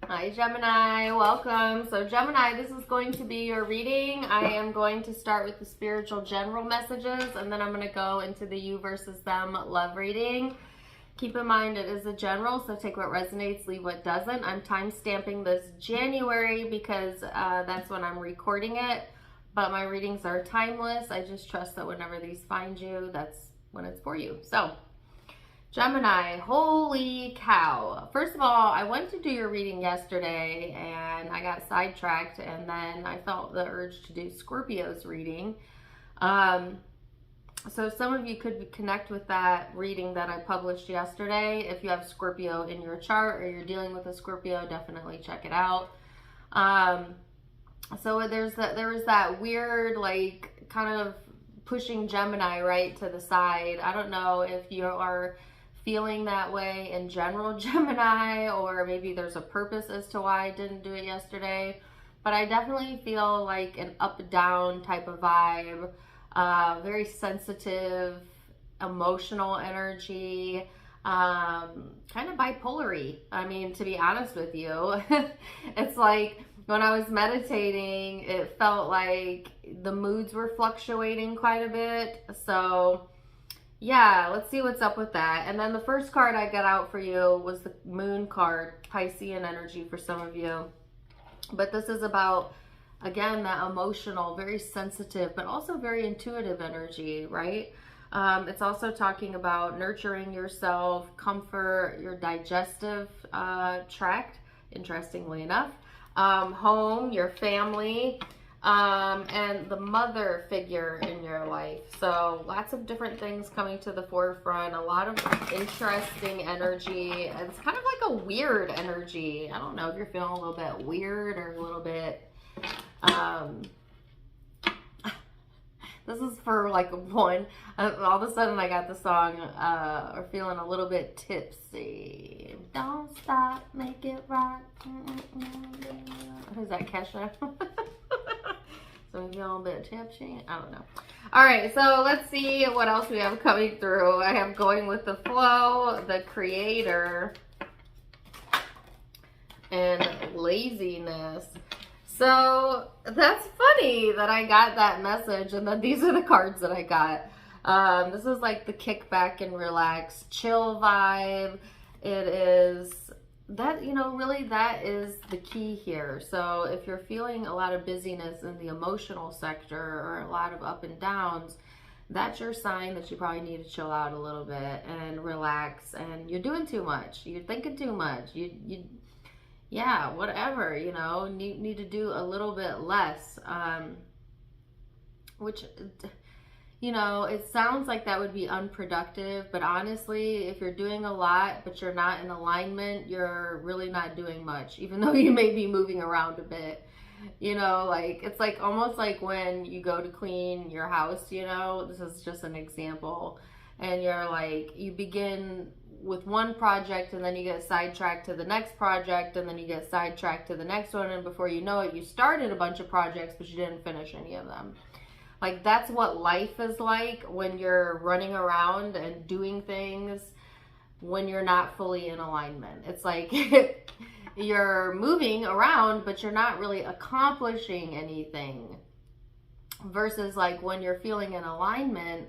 Hi Gemini, welcome. So Gemini, this is going to be your reading. I am going to start with the spiritual general messages, and then I'm going to go into the you versus them love reading. Keep in mind it is a general, so take what resonates, leave what doesn't. I'm time stamping this January because that's when I'm recording it, but my readings are timeless. I just trust that whenever these find you, that's when it's for you. So Gemini, holy cow. First of all, I went to do your reading yesterday and I got sidetracked, and then I felt the urge to do Scorpio's reading. So some of you could connect with that reading that I published yesterday. If you have Scorpio in your chart or you're dealing with a Scorpio, definitely check it out. So there was that weird, like, kind of pushing Gemini right to the side. I don't know if you are feeling that way in general, Gemini, or maybe there's a purpose as to why I didn't do it yesterday, but I definitely feel like an up-down type of vibe, very sensitive, emotional energy, kind of bipolar-y. I mean, to be honest with you, it's like when I was meditating, it felt like the moods were fluctuating quite a bit. So yeah, let's see what's up with that. And then the first card I got out for you was the Moon card, Piscean energy for some of you. But this is about, again, that emotional, very sensitive, but also very intuitive energy, right? It's also talking about nurturing yourself, comfort, your digestive tract, interestingly enough, home, your family, and the mother figure in your life. So lots of different things coming to the forefront, a lot of interesting energy. It's kind of like a weird energy. I don't know if you're feeling a little bit weird or a little bit, this is for like one, all of a sudden I got the song, or feeling a little bit tipsy. Don't stop, make it rock. Who's that, Kesha? So we feel a little bit tipsy. I don't know. All right, so let's see what else we have coming through. I have Going with the Flow, the Creator, and Laziness. So that's funny that I got that message, and then these are the cards that I got. This is like the kick back and relax, chill vibe. It is that, really that is the key here. So if you're feeling a lot of busyness in the emotional sector or a lot of up and downs, that's your sign that you probably need to chill out a little bit and relax, and you're doing too much. You're thinking too much. Yeah, whatever, need to do a little bit less, which, it sounds like that would be unproductive, but honestly, if you're doing a lot, but you're not in alignment, you're really not doing much, even though you may be moving around a bit, like, it's like almost like when you go to clean your house, this is just an example, and you're like, you begin with one project and then you get sidetracked to the next project and then you get sidetracked to the next one, and before you know it, you started a bunch of projects but you didn't finish any of them. Like, that's what life is like when you're running around and doing things when you're not fully in alignment. It's like you're moving around but you're not really accomplishing anything, versus like when you're feeling in alignment,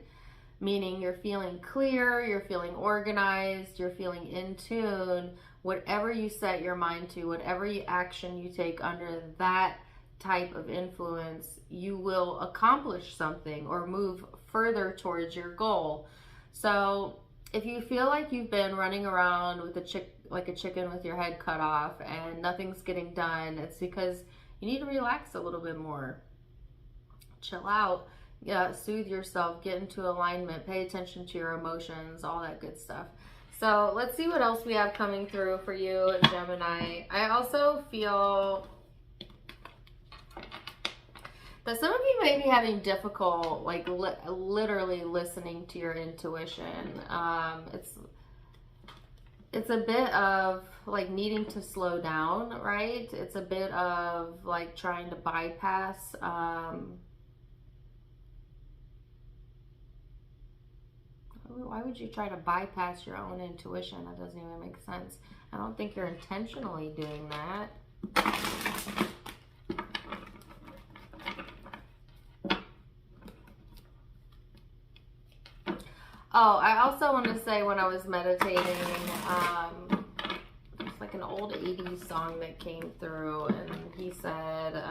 meaning you're feeling clear, you're feeling organized, you're feeling in tune. Whatever you set your mind to, whatever action you take under that type of influence, you will accomplish something or move further towards your goal. So if you feel like you've been running around with like a chicken with your head cut off and nothing's getting done, it's because you need to relax a little bit more. Chill out. Yeah, soothe yourself, get into alignment, pay attention to your emotions, all that good stuff. So let's see what else we have coming through for you, Gemini. I also feel that some of you may be having difficult, like literally listening to your intuition. It's a bit of like needing to slow down, right? It's a bit of like trying to bypass, why would you try to bypass your own intuition? That doesn't even make sense. I don't think you're intentionally doing that. Oh, I also want to say when I was meditating, it's like an old 80s song that came through, and he said,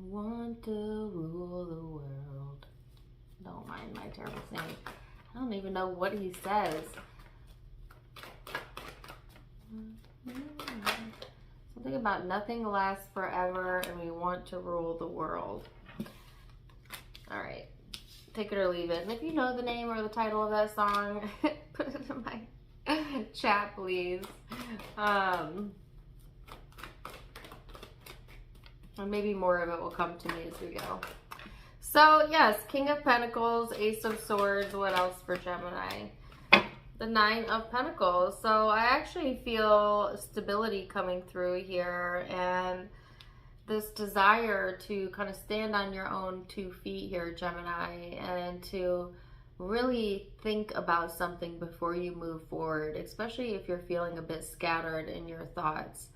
want to rule the world. Don't mind my terrible singing. I don't even know what he says. Something about nothing lasts forever and we want to rule the world. All right, take it or leave it. And if you know the name or the title of that song, put it in my chat, please. And maybe more of it will come to me as we go. So yes, King of Pentacles, Ace of Swords. What else for Gemini? The Nine of Pentacles. So I actually feel stability coming through here, and this desire to kind of stand on your own 2 feet here, Gemini, and to really think about something before you move forward, especially if you're feeling a bit scattered in your thoughts.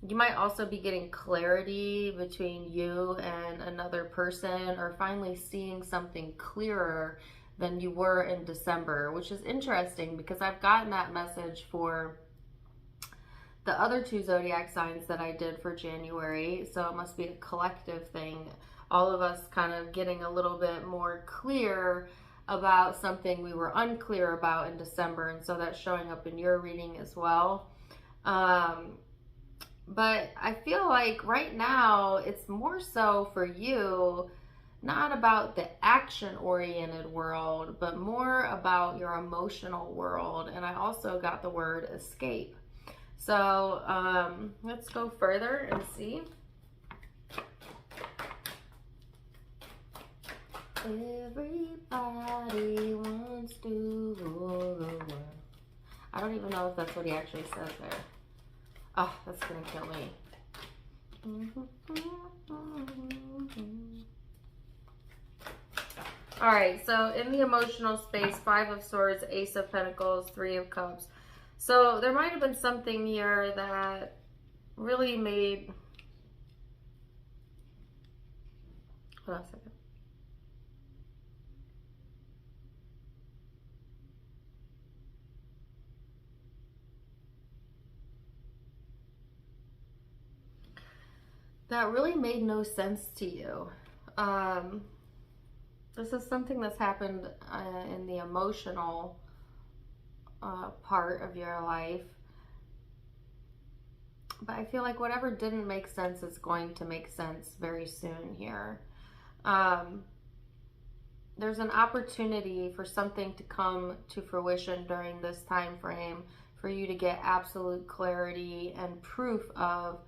You might also be getting clarity between you and another person, or finally seeing something clearer than you were in December, which is interesting because I've gotten that message for the other 2 zodiac signs that I did for January. So it must be a collective thing. All of us kind of getting a little bit more clear about something we were unclear about in December. And so that's showing up in your reading as well. But I feel like right now it's more so for you, not about the action-oriented world, but more about your emotional world. And I also got the word escape. So let's go further and see. Everybody wants to rule the world. I don't even know if that's what he actually says there. Oh, that's gonna kill me. All right, so in the emotional space, 5 of Swords, Ace of Pentacles, 3 of Cups. So there might have been something here that really made, hold on a second. That really made no sense to you. This is something that's happened in the emotional part of your life. But I feel like whatever didn't make sense is going to make sense very soon here. There's an opportunity for something to come to fruition during this time frame for you to get absolute clarity and proof of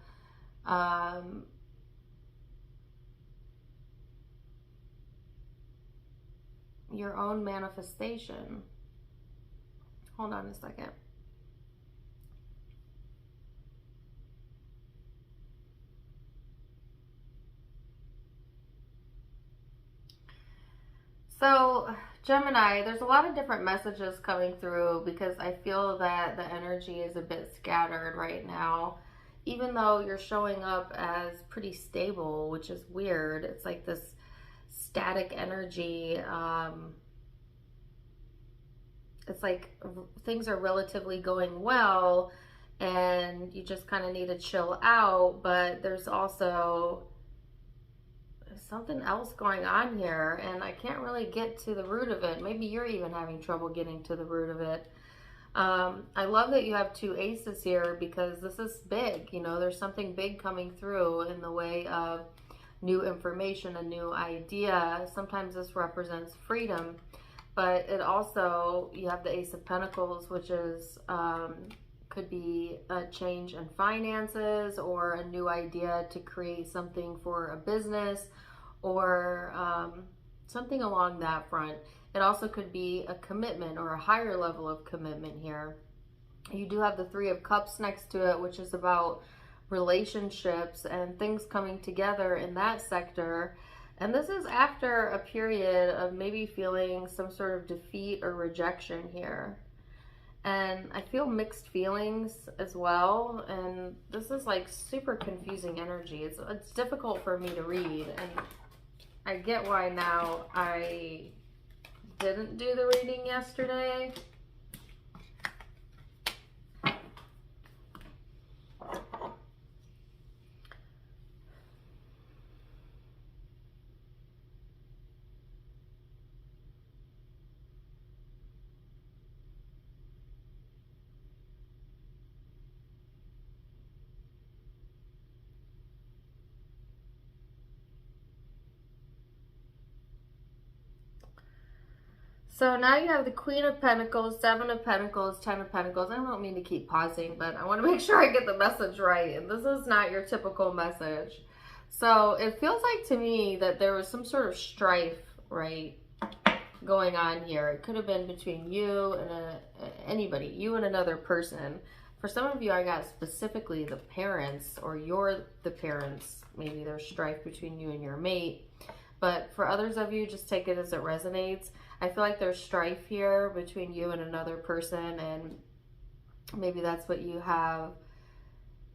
your own manifestation. Hold on a second. So Gemini, there's a lot of different messages coming through because I feel that the energy is a bit scattered right now. Even though you're showing up as pretty stable, which is weird. It's like this static energy. It's like things are relatively going well and you just kind of need to chill out, but there's also something else going on here and I can't really get to the root of it. Maybe you're even having trouble getting to the root of it. I love that you have 2 aces here because this is big. You know, there's something big coming through in the way of new information, a new idea. Sometimes this represents freedom, but it also, you have the Ace of Pentacles, which is could be a change in finances or a new idea to create something for a business or something along that front. It also could be a commitment or a higher level of commitment here. You do have the 3 of Cups next to it, which is about relationships and things coming together in that sector. And this is after a period of maybe feeling some sort of defeat or rejection here. And I feel mixed feelings as well. And this is like super confusing energy. It's difficult for me to read. And I get why now I didn't do the reading yesterday. So now you have the Queen of Pentacles, Seven of Pentacles, Ten of Pentacles. I don't mean to keep pausing, but I want to make sure I get the message right. And this is not your typical message. So it feels like to me that there was some sort of strife, right, going on here. It could have been between you and anybody, you and another person. For some of you, I got specifically the parents, or you're the parents. Maybe there's strife between you and your mate. But for others of you, just take it as it resonates. I feel like there's strife here between you and another person, and maybe that's what you have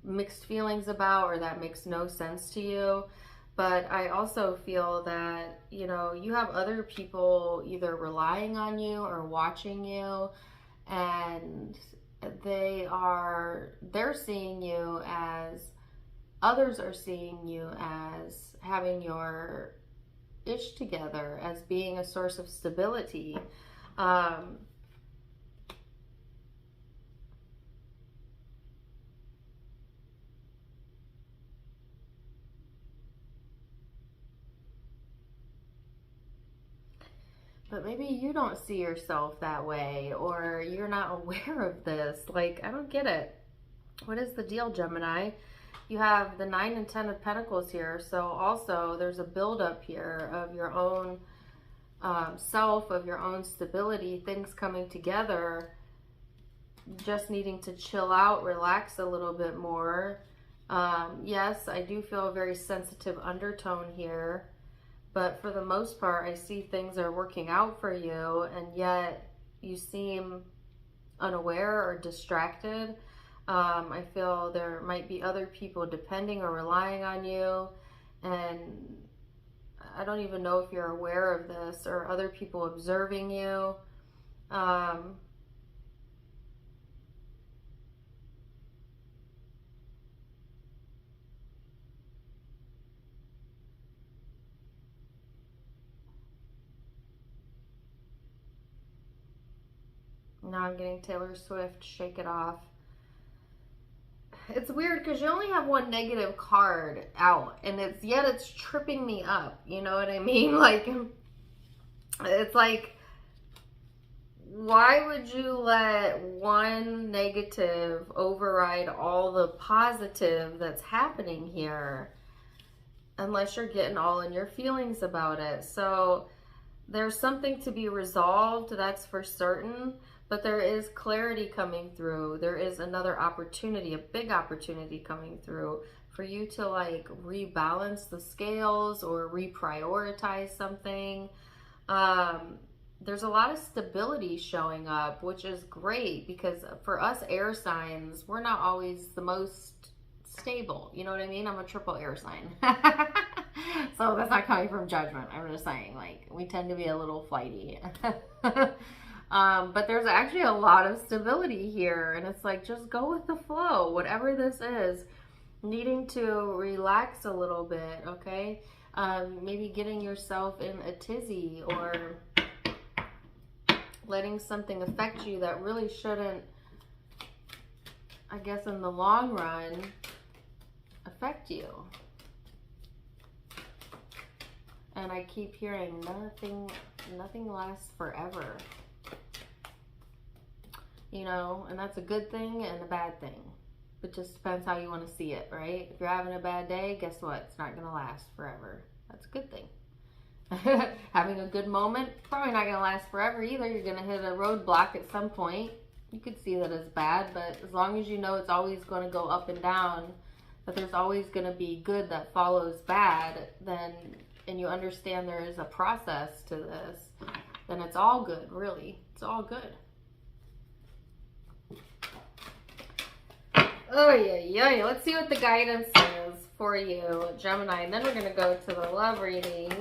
mixed feelings about, or that makes no sense to you. But I also feel that, you know, you have other people either relying on you or watching you, and they're seeing you as, others are seeing you as having your ish together, as being a source of stability. But maybe you don't see yourself that way, or you're not aware of this. Like, I don't get it. What is the deal, Gemini? You have the 9 and 10 of Pentacles here. So also there's a buildup here of your own self, of your own stability, things coming together, just needing to chill out, relax a little bit more. Yes, I do feel a very sensitive undertone here, but for the most part, I see things are working out for you, and yet you seem unaware or distracted. I feel there might be other people depending or relying on you, and I don't even know if you're aware of this, or other people observing you. Now I'm getting Taylor Swift, Shake It Off. It's weird because you only have one negative card out, and yet it's tripping me up. You know what I mean? Like, it's like, why would you let one negative override all the positive that's happening here, unless you're getting all in your feelings about it? So there's something to be resolved, that's for certain. But there is clarity coming through. There is another opportunity, a big opportunity coming through for you to like rebalance the scales or reprioritize something. There's a lot of stability showing up, which is great, because for us air signs, we're not always the most stable. You know what I mean? I'm a triple air sign. So that's not coming from judgment. I'm just saying, like, we tend to be a little flighty. But there's actually a lot of stability here, and it's like, just go with the flow, whatever this is. Needing to relax a little bit, okay? Maybe getting yourself in a tizzy, or letting something affect you that really shouldn't, I guess, in the long run, affect you. And I keep hearing nothing lasts forever. You know, and that's a good thing and a bad thing. It just depends how you want to see it, right? If you're having a bad day, guess what? It's not going to last forever. That's a good thing. Having a good moment, probably not going to last forever either. You're going to hit a roadblock at some point. You could see that as bad, but as long as you know it's always going to go up and down, that there's always going to be good that follows bad, then and you understand there is a process to this, then it's all good, really. It's all good. Oh, yeah. Let's see what the guidance is for you, Gemini. And then we're going to go to the love reading.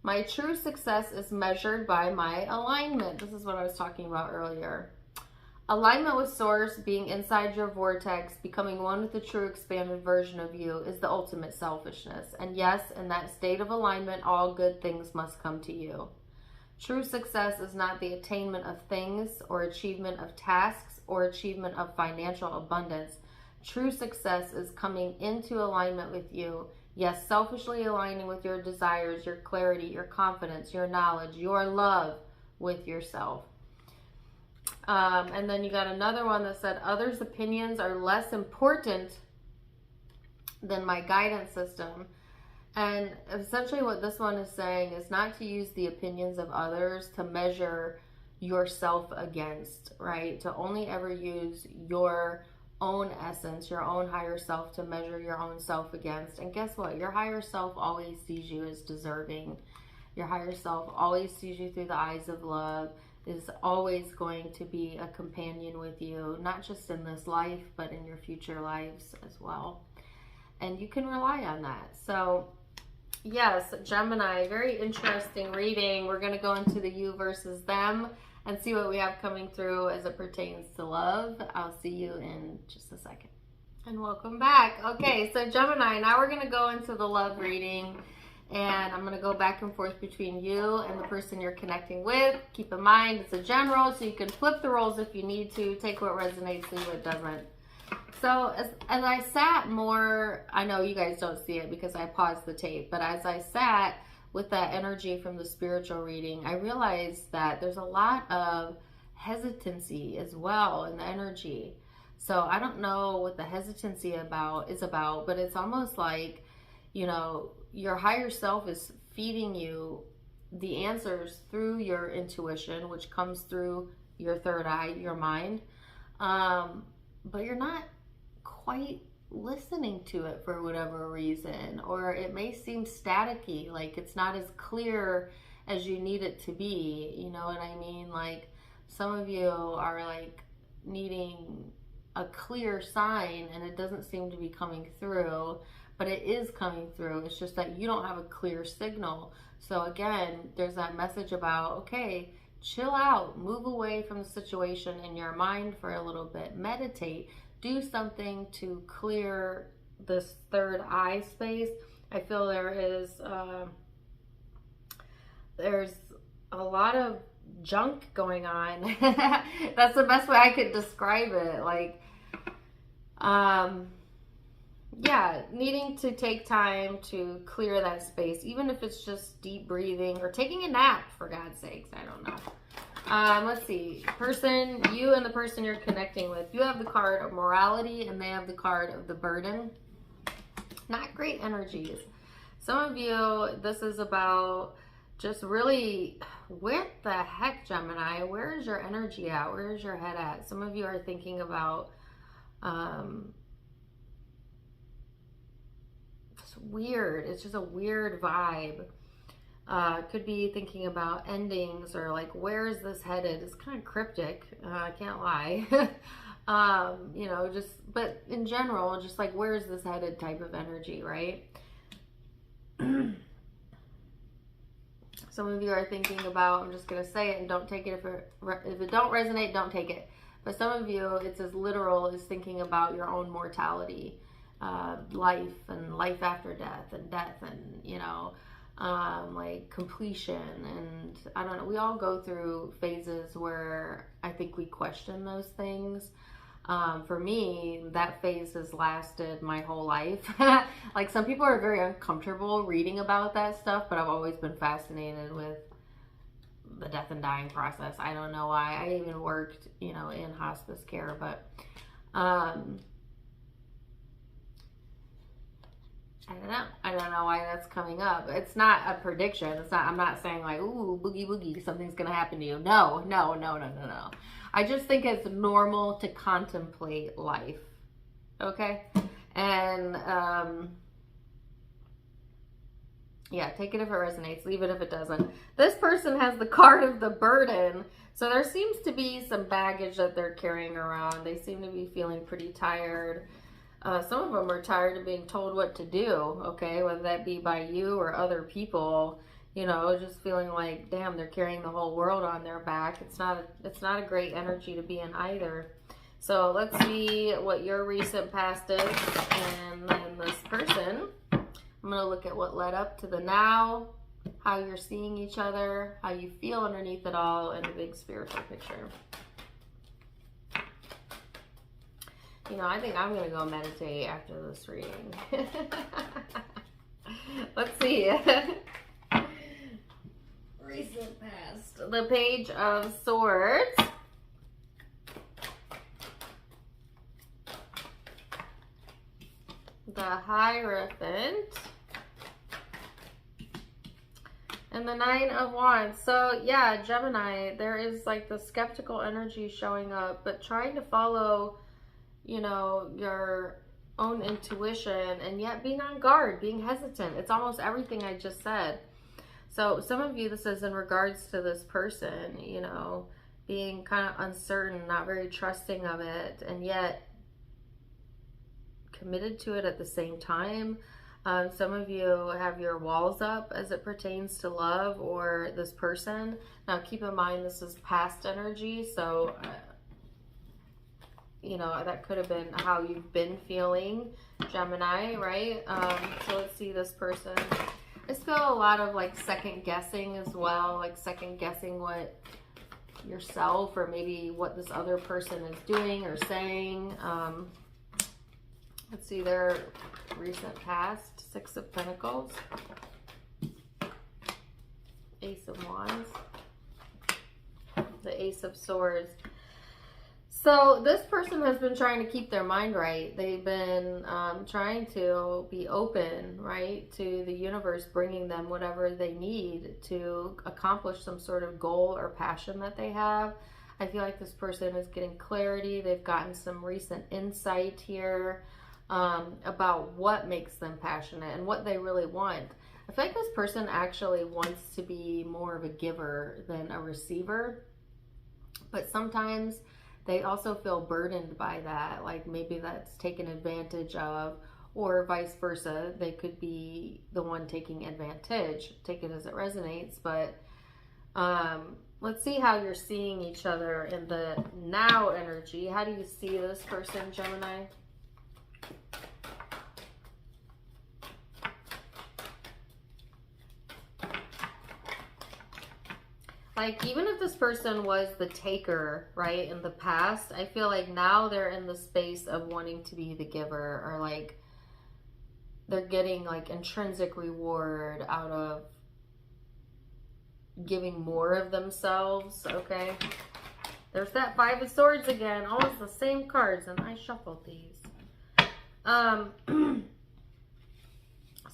My true success is measured by my alignment. This is what I was talking about earlier. Alignment with Source, being inside your vortex, becoming one with the true expanded version of you, is the ultimate selfishness. And yes, in that state of alignment, all good things must come to you. True success is not the attainment of things or achievement of tasks or achievement of financial abundance. True success is coming into alignment with you. Yes, selfishly aligning with your desires, your clarity, your confidence, your knowledge, your love with yourself. And then you got another one that said, others' opinions are less important than my guidance system. And essentially what this one is saying is not to use the opinions of others to measure yourself against, right? To only ever use your own essence, your own higher self to measure your own self against. And guess what? Your higher self always sees you as deserving. Your higher self always sees you through the eyes of love, is always going to be a companion with you, not just in this life, but in your future lives as well. And you can rely on that. So yes, Gemini, very interesting reading. We're going to go into the you versus them and see what we have coming through as it pertains to love. I'll see you in just a second. And welcome back. Okay, so Gemini, now we're going to go into the love reading. And I'm going to go back and forth between you and the person you're connecting with. Keep in mind, it's a general, so you can flip the roles if you need to. Take what resonates, leave what doesn't. So as I sat more, I know you guys don't see it because I paused the tape, but as I sat with that energy from the spiritual reading, I realized that there's a lot of hesitancy as well in the energy. So I don't know what the hesitancy is about, but it's almost like, you know, your higher self is feeding you the answers through your intuition, which comes through your third eye, your mind. But you're not quite listening to it for whatever reason, or it may seem staticky, like it's not as clear as you need it to be. You know what I mean? Like some of you are like needing a clear sign and it doesn't seem to be coming through, but it is coming through. It's just that you don't have a clear signal. So again, there's that message about, okay, chill out, move away from the situation in your mind for a little bit, meditate, do something to clear this third eye space. I feel there's a lot of junk going on. That's the best way I could describe it. Like, yeah, needing to take time to clear that space, even if it's just deep breathing or taking a nap, for God's sakes. I don't know. Let's see. You and the person you're connecting with, you have the card of morality and they have the card of the burden. Not great energies. Some of you, this is about just really, what the heck, Gemini? Where is your energy at? Where is your head at? Some of you are thinking about it's weird. It's just a weird vibe. Could be thinking about endings or like, where is this headed? It's kind of cryptic. I can't lie. You know, but in general, just like, where is this headed type of energy, right? Some of you are thinking about, I'm just going to say it and don't take it. If it don't resonate, don't take it. But some of you, it's as literal as thinking about your own mortality, life and life after death and, you know, like completion. And I don't know, we all go through phases where I think we question those things. For me, that phase has lasted my whole life. Like some people are very uncomfortable reading about that stuff, but I've always been fascinated with the death and dying process. I don't know why. I even worked, you know, in hospice care, but I don't know why that's coming up. It's not a prediction. I'm not saying like, ooh, boogie boogie, something's gonna happen to you. No. I just think it's normal to contemplate life. Okay? And Yeah, take it if it resonates, leave it if it doesn't. This person has the card of the burden. So there seems to be some baggage that they're carrying around. They seem to be feeling pretty tired. Some of them are tired of being told what to do, okay? Whether that be by you or other people, you know, just feeling like, damn, they're carrying the whole world on their back. It's not a great energy to be in either. So let's see what your recent past is. And then this person, I'm going to look at what led up to the now, how you're seeing each other, how you feel underneath it all, and the big spiritual picture. You know, I think I'm going to go meditate after this reading. Let's see. Recent past. The Page of Swords. The Hierophant. And the Nine of Wands. So yeah, Gemini, there is like the skeptical energy showing up, but trying to follow, you know, your own intuition and yet being on guard, being hesitant. It's almost everything I just said. So some of you, this is in regards to this person, you know, being kind of uncertain, not very trusting of it, and yet committed to it at the same time. Some of you have your walls up as it pertains to love or this person. Now keep in mind, this is past energy, so you know, that could have been how you've been feeling, Gemini, right? So let's see this person. I just feel a lot of like second guessing as well, like second guessing what yourself or maybe what this other person is doing or saying. Let's see their recent past. Six of Pentacles. Ace of Wands. The Ace of Swords. So this person has been trying to keep their mind right. They've been trying to be open, right, to the universe bringing them whatever they need to accomplish some sort of goal or passion that they have. I feel like this person is getting clarity. They've gotten some recent insight here about what makes them passionate and what they really want. I feel like this person actually wants to be more of a giver than a receiver, but sometimes they also feel burdened by that, like maybe that's taken advantage of, or vice versa. They could be the one taking advantage. Take it as it resonates, but let's see how you're seeing each other in the now energy. How do you see this person, Gemini? Like, even if this person was the taker, right, in the past, I feel like now they're in the space of wanting to be the giver, or like they're getting like intrinsic reward out of giving more of themselves, okay? There's that Five of Swords again, always the same cards, and I shuffled these. Some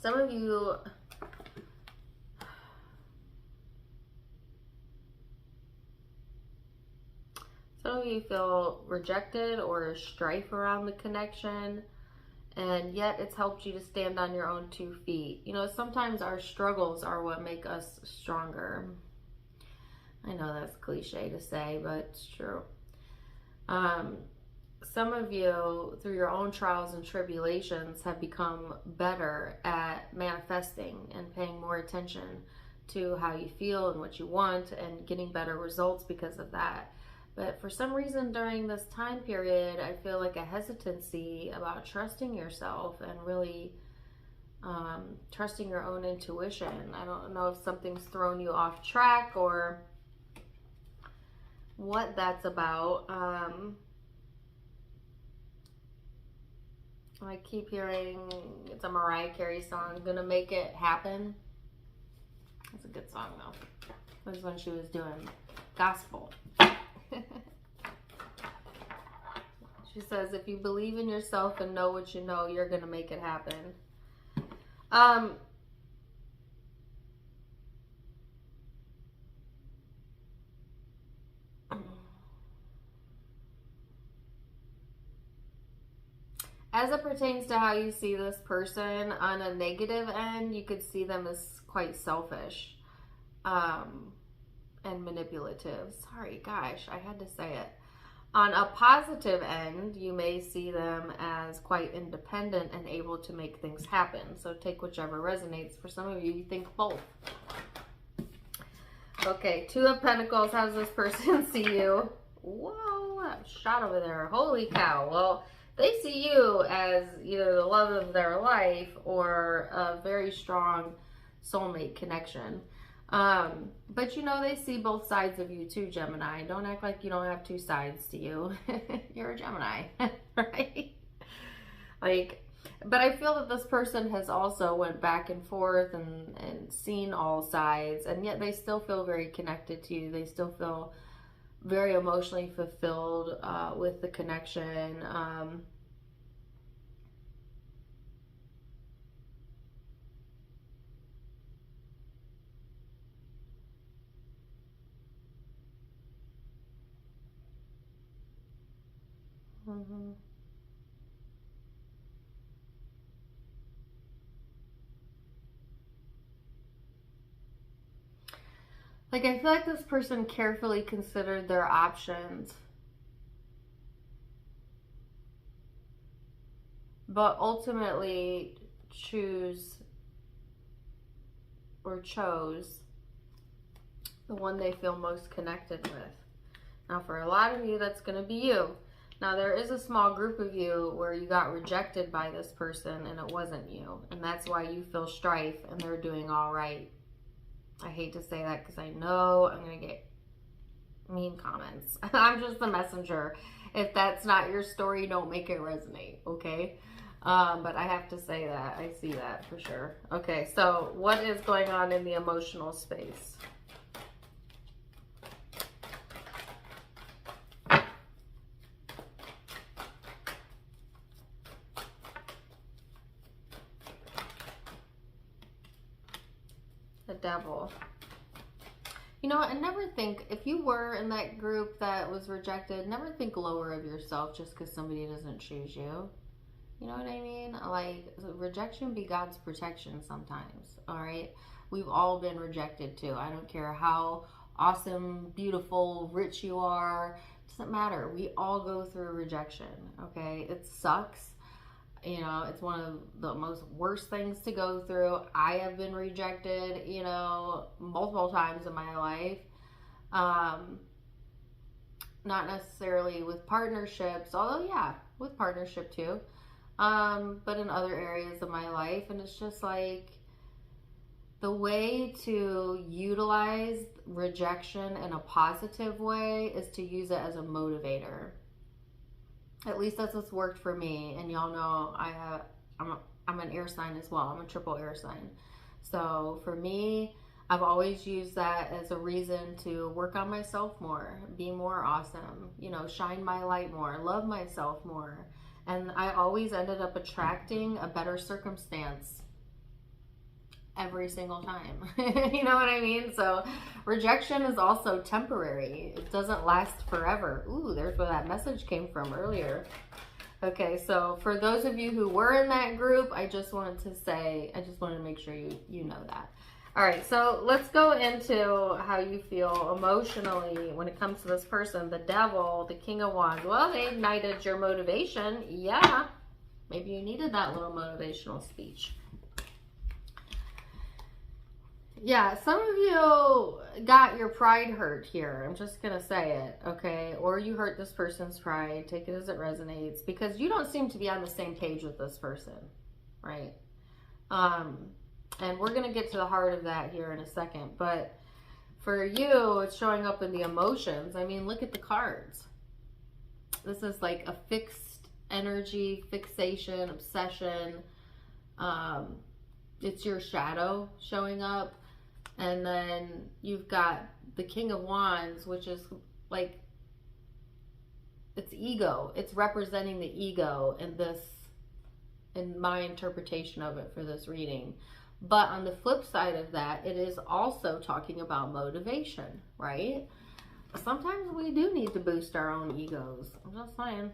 of you... Some of you feel rejected or strife around the connection, and yet it's helped you to stand on your own 2 feet. You know, sometimes our struggles are what make us stronger. I know that's cliche to say, but it's true. Some of you, through your own trials and tribulations, have become better at manifesting and paying more attention to how you feel and what you want, and getting better results because of that. But for some reason during this time period, I feel like a hesitancy about trusting yourself and really trusting your own intuition. I don't know if something's thrown you off track or what that's about. I keep hearing, it's a Mariah Carey song, Gonna Make It Happen. That's a good song though. It was when she was doing gospel. She says, if you believe in yourself and know what you know, you're going to make it happen. As it pertains to how you see this person, on a negative end, you could see them as quite selfish and manipulative. Sorry, gosh, I had to say it. On a positive end, you may see them as quite independent and able to make things happen. So take whichever resonates. For some of you, you think both. Okay, Two of Pentacles. How does this person see you? Whoa, that shot over there. Holy cow. Well, they see you as either the love of their life or a very strong soulmate connection. But you know, they see both sides of you too, Gemini. Don't act like you don't have two sides to you. You're a Gemini, right? Like, but I feel that this person has also went back and forth and seen all sides, and yet they still feel very connected to you. They still feel very emotionally fulfilled with the connection. Like, I feel like this person carefully considered their options, but ultimately chose the one they feel most connected with. Now, for a lot of you, that's going to be you. Now, there is a small group of you where you got rejected by this person and it wasn't you. And that's why you feel strife and they're doing all right. I hate to say that because I know I'm going to get mean comments. I'm just the messenger. If that's not your story, don't make it resonate, okay? But I have to say that. I see that for sure. Okay, so what is going on in the emotional space? The Devil. You know, and never think, if you were in that group that was rejected, never think lower of yourself just because somebody doesn't choose you. You know what I mean? Like, rejection be God's protection sometimes, all right? We've all been rejected too. I don't care how awesome, beautiful, rich you are. It doesn't matter. We all go through rejection, okay? It sucks. You know, it's one of the most worst things to go through. I have been rejected, you know, multiple times in my life. Not necessarily with partnerships, although yeah, with partnership too. But in other areas of my life. And it's just like, the way to utilize rejection in a positive way is to use it as a motivator. At least that's what's worked for me. And y'all know I'm an air sign as well. I'm a triple air sign. So for me, I've always used that as a reason to work on myself more, be more awesome, you know, shine my light more, love myself more. And I always ended up attracting a better circumstance every single time. You know what I mean? So rejection is also temporary. It doesn't last forever. Ooh, there's where that message came from earlier. Okay, so for those of you who were in that group, I just wanted to make sure you know that. All right, so let's go into how you feel emotionally when it comes to this person. The Devil, the King of Wands. Well, they ignited your motivation. Yeah, maybe you needed that little motivational speech. Yeah, some of you got your pride hurt here. I'm just going to say it, okay? Or you hurt this person's pride. Take it as it resonates. Because you don't seem to be on the same page with this person, right? And we're going to get to the heart of that here in a second. But for you, it's showing up in the emotions. I mean, look at the cards. This is like a fixed energy, fixation, obsession. It's your shadow showing up. And then you've got the King of Wands, which is like, it's ego. It's representing the ego in my interpretation of it for this reading. But on the flip side of that, it is also talking about motivation, right? Sometimes we do need to boost our own egos. I'm just saying.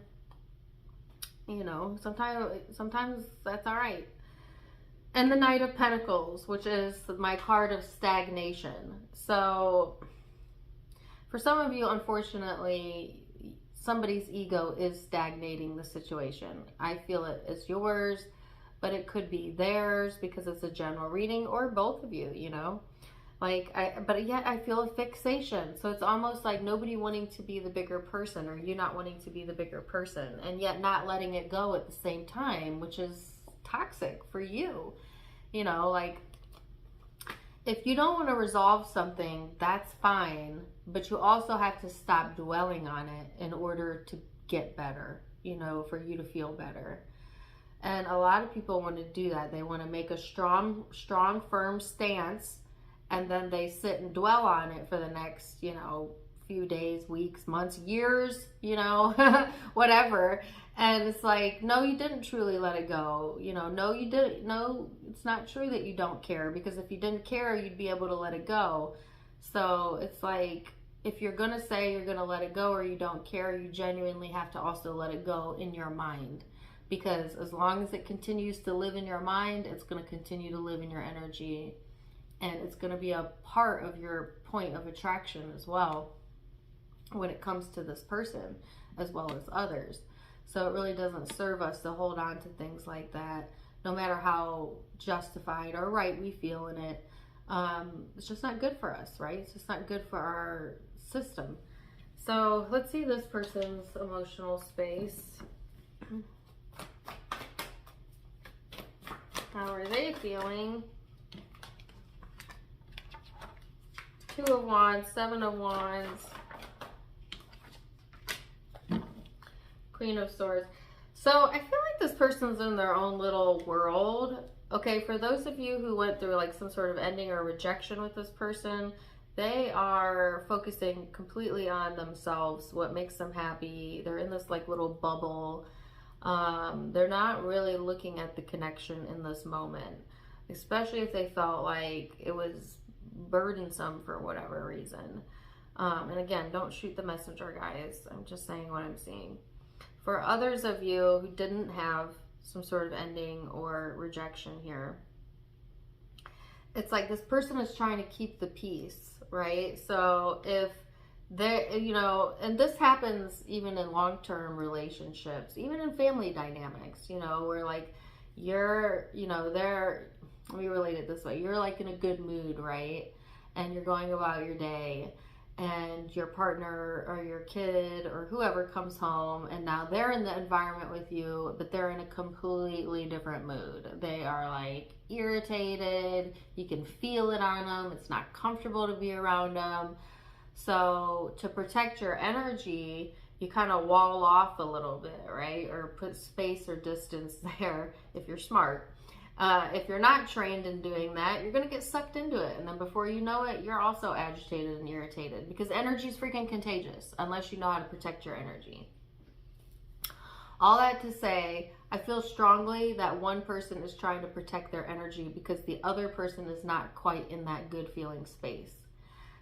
You know, sometimes that's all right. And the Knight of Pentacles, which is my card of stagnation. So for some of you, unfortunately, somebody's ego is stagnating the situation. I feel it is yours, but it could be theirs because it's a general reading, or both of you, you know. But yet I feel a fixation. So it's almost like nobody wanting to be the bigger person, or you not wanting to be the bigger person, and yet not letting it go at the same time, which is toxic for you. You know, like, if you don't want to resolve something, that's fine, but you also have to stop dwelling on it in order to get better, you know, for you to feel better. And a lot of people want to do that. They want to make a strong, firm stance, and then they sit and dwell on it for the next, you know, few days, weeks, months, years, you know, whatever. And it's like, no, you didn't truly let it go. You know, no, you didn't. No, it's not true that you don't care, because if you didn't care, you'd be able to let it go. So it's like, if you're going to say you're going to let it go or you don't care, you genuinely have to also let it go in your mind. Because as long as it continues to live in your mind, it's going to continue to live in your energy. And it's going to be a part of your point of attraction as well when it comes to this person, as well as others. So it really doesn't serve us to hold on to things like that, no matter how justified or right we feel in it. It's just not good for us, right? It's just not good for our system. So let's see this person's emotional space. How are they feeling? 2 of Wands, 7 of Wands, Queen of Swords. So I feel like this person's in their own little world. Okay, for those of you who went through like some sort of ending or rejection with this person, they are focusing completely on themselves, what makes them happy. They're in this like little bubble. They're not really looking at the connection in this moment, especially if they felt like it was burdensome for whatever reason. And again, don't shoot the messenger, guys. I'm just saying what I'm seeing. For others of you who didn't have some sort of ending or rejection here, it's like this person is trying to keep the peace, right? So if they, you know, and this happens even in long-term relationships, even in family dynamics, you know, where like you're, you know, they're, let me relate it this way. You're like in a good mood, right? And you're going about your day, and your partner or your kid or whoever comes home, and now they're in the environment with you, but they're in a completely different mood. They are like irritated. You can feel it on them. It's not comfortable to be around them. So to protect your energy, you kind of wall off a little bit, right? Or put space or distance there if you're smart. If you're not trained in doing that, you're going to get sucked into it. And then before you know it, you're also agitated and irritated, because energy is freaking contagious unless you know how to protect your energy. All that to say, I feel strongly that one person is trying to protect their energy because the other person is not quite in that good feeling space.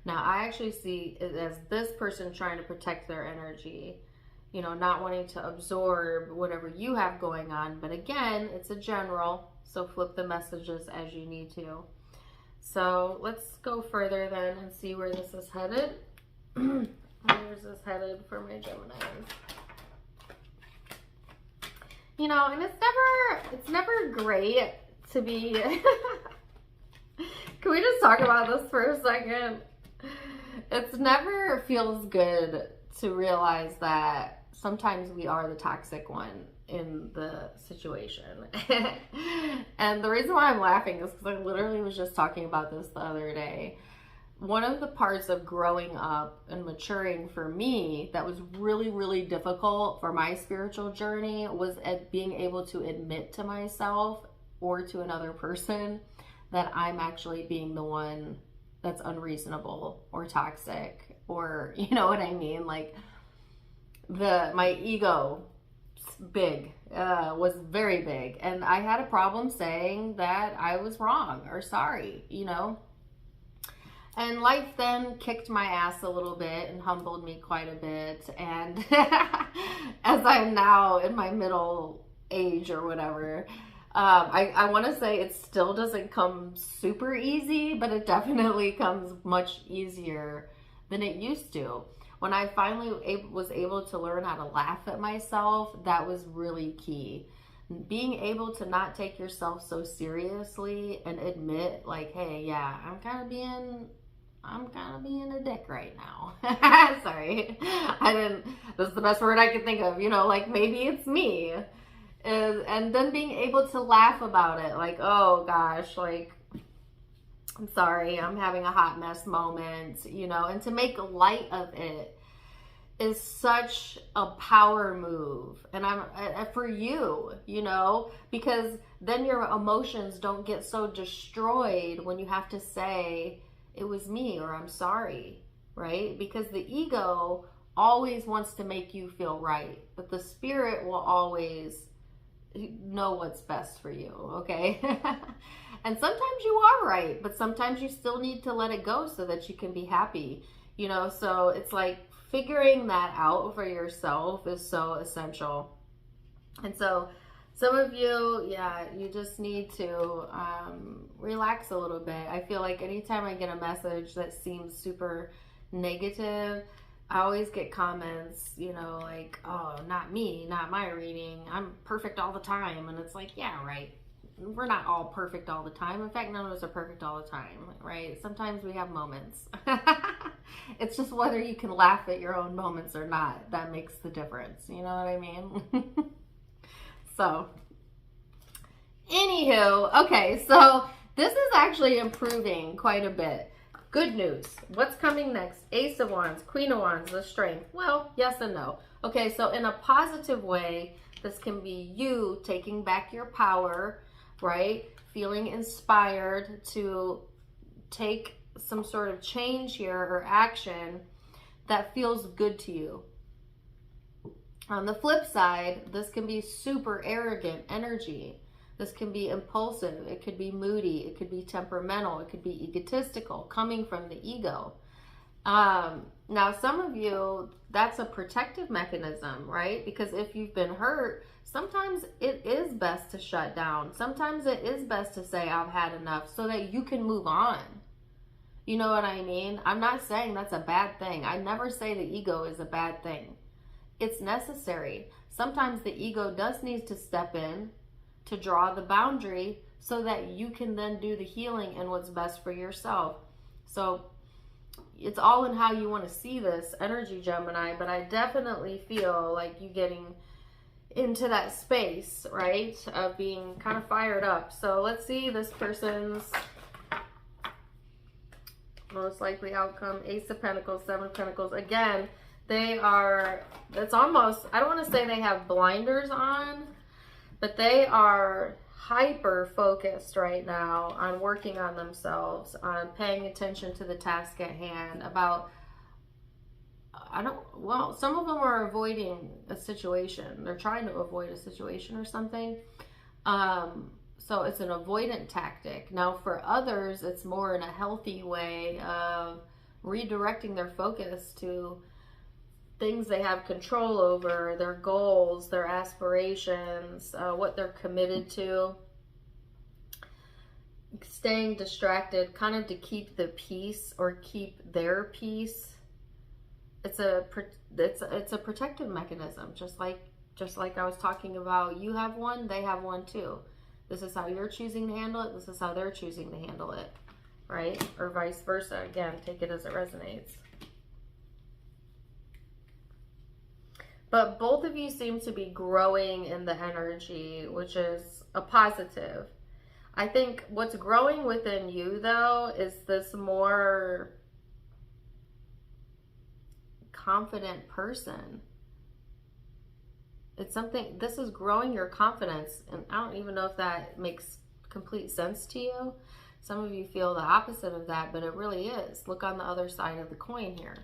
Now, I actually see it as this person trying to protect their energy, you know, not wanting to absorb whatever you have going on. But again, it's a general. So flip the messages as you need to. So let's go further then and see where this is headed. Where's this headed for my Geminis? You know, and it's never great to be... Can we just talk about this for a second? It's never feels good to realize that sometimes we are the toxic one in the situation. And the reason why I'm laughing is because I literally was just talking about this the other day. One of the parts of growing up and maturing for me that was really, really difficult for my spiritual journey was at being able to admit to myself or to another person that I'm actually being the one that's unreasonable or toxic, or, you know what I mean? Like my ego was very big, and I had a problem saying that I was wrong or sorry, you know. And life then kicked my ass a little bit and humbled me quite a bit, and as I'm now in my middle age or whatever, I want to say it still doesn't come super easy, but it definitely comes much easier than it used to. When I finally was able to learn how to laugh at myself, that was really key. Being able to not take yourself so seriously and admit, like, hey, yeah, I'm kind of being a dick right now. Sorry. That's the best word I could think of, like maybe it's me. And then being able to laugh about it, like, oh gosh, like, I'm sorry, I'm having a hot mess moment, and to make light of it is such a power move. And I'm for you, because then your emotions don't get so destroyed when you have to say it was me or I'm sorry, right? Because the ego always wants to make you feel right, but the spirit will always know what's best for you, okay? And sometimes you are right, but sometimes you still need to let it go so that you can be happy, so it's like figuring that out for yourself is so essential. And so some of you, yeah, you just need to relax a little bit. I feel like anytime I get a message that seems super negative, I always get comments, like, oh, not me, not my reading. I'm perfect all the time. And it's like, yeah, right. We're not all perfect all the time. In fact, none of us are perfect all the time, right? Sometimes we have moments. It's just whether you can laugh at your own moments or not. That makes the difference. You know what I mean? So, anywho, okay, so this is actually improving quite a bit. Good news. What's coming next? Ace of Wands, Queen of Wands, the Strength. Well, yes and no. Okay, so in a positive way, this can be you taking back your power, right? Feeling inspired to take some sort of change here or action that feels good to you. On the flip side, this can be super arrogant energy. This can be impulsive. It could be moody. It could be temperamental. It could be egotistical, coming from the ego. Now, some of you, that's a protective mechanism, right? Because if you've been hurt, sometimes it is best to shut down. Sometimes it is best to say, I've had enough, so that you can move on. You know what I mean? I'm not saying that's a bad thing. I never say the ego is a bad thing. It's necessary. Sometimes the ego does need to step in to draw the boundary so that you can then do the healing and what's best for yourself. So it's all in how you want to see this energy, Gemini, but I definitely feel like you getting into that space, right, of being kind of fired up. So let's see this person's most likely outcome. Ace of Pentacles, Seven of Pentacles. Again, they are, it's almost, I don't want to say they have blinders on, but they are hyper focused right now on working on themselves, on paying attention to the task at hand, about, some of them are avoiding a situation. They're trying to avoid a situation or something. So it's an avoidant tactic. Now for others, it's more in a healthy way of redirecting their focus to things they have control over, their goals, their aspirations, what they're committed to. Staying distracted, kind of to keep the peace or keep their peace. It's a protective mechanism, just like I was talking about. You have one, they have one too. This is how you're choosing to handle it. This is how they're choosing to handle it, right? Or vice versa. Again, take it as it resonates. But both of you seem to be growing in the energy, which is a positive. I think what's growing within you, though, is this more confident person. It's something, this is growing your confidence, and I don't even know if that makes complete sense to you. Some of you feel the opposite of that, but it really is. Look on the other side of the coin here.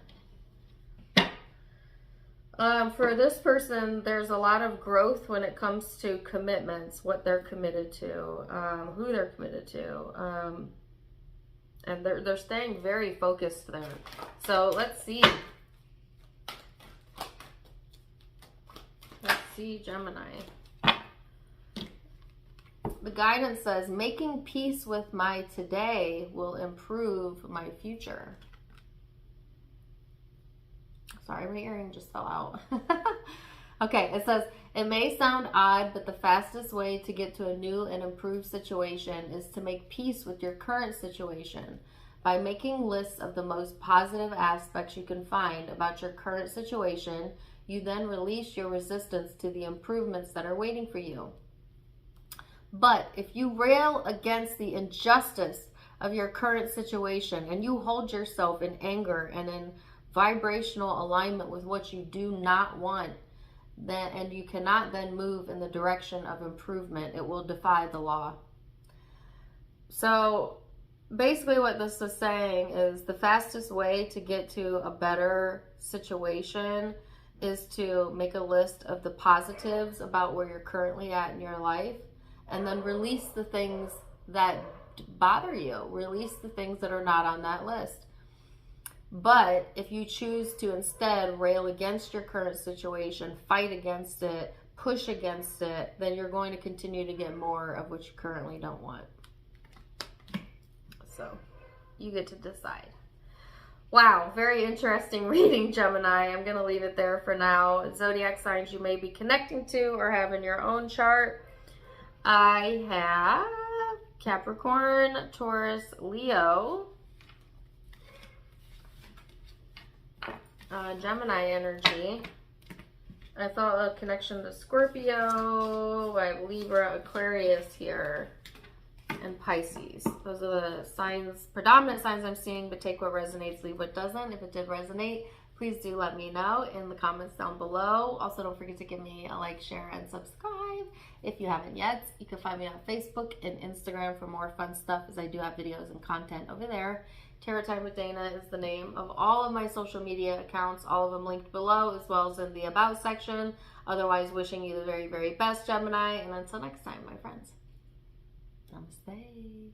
For this person, there's a lot of growth when it comes to commitments, what they're committed to, who they're committed to, and they're staying very focused there. So let's see. Let's see, Gemini. the guidance says, making peace with my today will improve my future. Sorry, my earring just fell out. Okay, it says, it may sound odd, but the fastest way to get to a new and improved situation is to make peace with your current situation. By making lists of the most positive aspects you can find about your current situation, you then release your resistance to the improvements that are waiting for you. But if you rail against the injustice of your current situation and you hold yourself in anger and in vibrational alignment with what you do not want, then, and you cannot then move in the direction of improvement, it will defy the law. So basically what this is saying is the fastest way to get to a better situation is to make a list of the positives about where you're currently at in your life, and then release the things that bother you. Release the things that are not on that list. But if you choose to instead rail against your current situation, fight against it, push against it, then you're going to continue to get more of what you currently don't want. So you get to decide. Wow, very interesting reading, Gemini. I'm going to leave it there for now. Zodiac signs you may be connecting to or have in your own chart. I have Capricorn, Taurus, Leo, Gemini energy. I felt a connection to Scorpio. I have Libra, Aquarius here, and Pisces. Those are the signs, predominant signs I'm seeing, but take what resonates, leave what doesn't. If it did resonate, please do let me know in the comments down below. Also, don't forget to give me a like, share, and subscribe if you haven't yet. You can find me on Facebook and Instagram for more fun stuff, as I do have videos and content over there. Tarot Time with Dana is the name of all of my social media accounts, all of them linked below, as well as in the About section. Otherwise, wishing you the very, very best, Gemini. And until next time, my friends. Namaste.